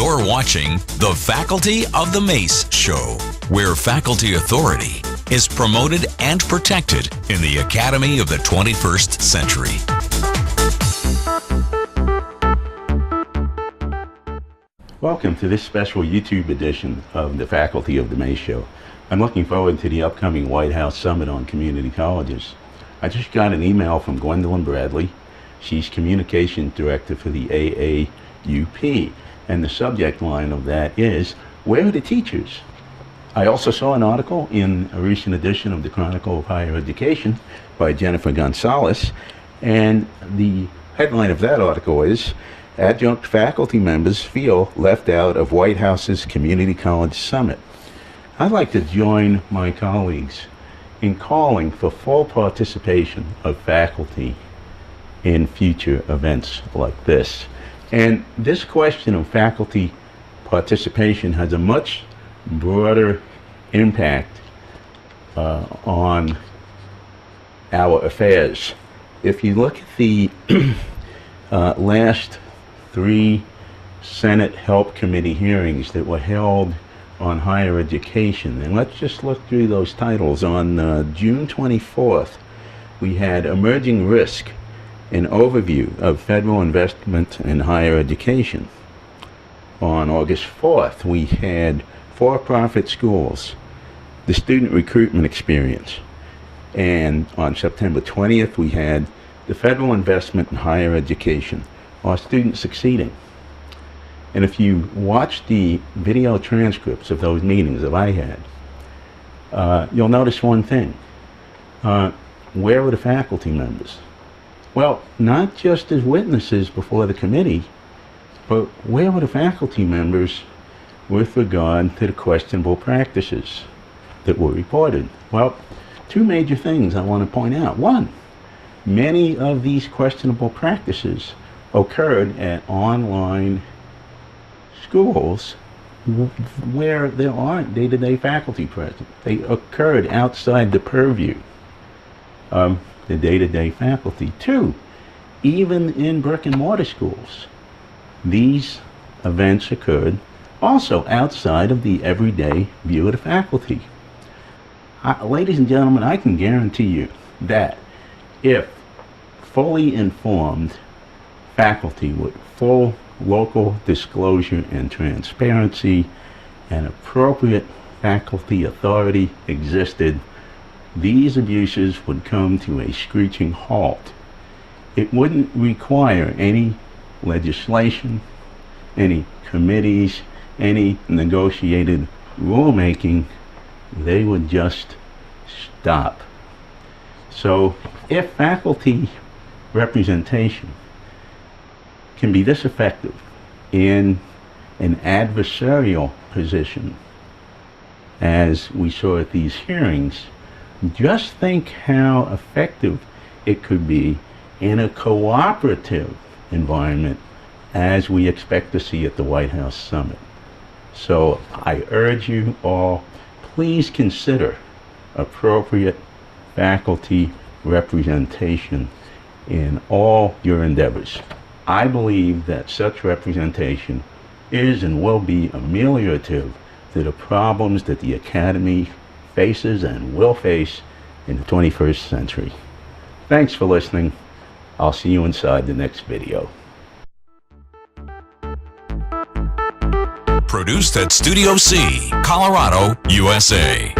You're watching the Faculty of the Mace show, where faculty authority is promoted and protected in the Academy of the 21st century. Welcome to this special YouTube edition of the Faculty of the Mace show. I'm looking forward to the upcoming Whitehouse Summit on community colleges. I just got an email from Gwendolyn Bradley. She's Communications Director for the AAUP, and the subject line of that is, where are the teachers? I also saw an article in a recent edition of the Chronicle of Higher Education by Jennifer Gonzalez, and the headline of that article is, Adjunct faculty members feel left out of White House's Community College Summit. I'd like to join my colleagues in calling for full participation of faculty in future events like this. And this question of faculty participation has a much broader impact on our affairs. If you look at the last 3 Senate Help Committee hearings that were held on higher education, and let's just look through those titles. On June 24th, we had Emerging Risk, an overview of federal investment in higher education. On August 4th, we had for-profit schools, the student recruitment experience. And on September 20th, we had the federal investment in higher education, are students succeeding? And if you watch the video transcripts of those meetings that I had, you'll notice one thing. Where were the faculty members? Well, not just as witnesses before the committee, but where were the faculty members with regard to the questionable practices that were reported? Well, 2 major things I want to point out. One, many of these questionable practices occurred at online schools where there aren't day-to-day faculty present. They occurred outside the purview of the day-to-day faculty. 2, even in brick-and-mortar schools, these events occurred also outside of the everyday view of the faculty. Ladies and gentlemen, I can guarantee you that if fully informed faculty with full local disclosure and transparency and appropriate faculty authority existed, these abuses would come to a screeching halt. It wouldn't require any legislation, any committees, any negotiated rulemaking. They would just stop. So if faculty representation can be this effective in an adversarial position, as we saw at these hearings, just think how effective it could be in a cooperative environment, as we expect to see at the White House Summit. So I urge you all, please consider appropriate faculty representation in all your endeavors. I believe that such representation is and will be ameliorative to the problems that the Academy faces and will face in the 21st century. Thanks for listening. I'll see you inside the next video. Produced at Studio C, Colorado, USA.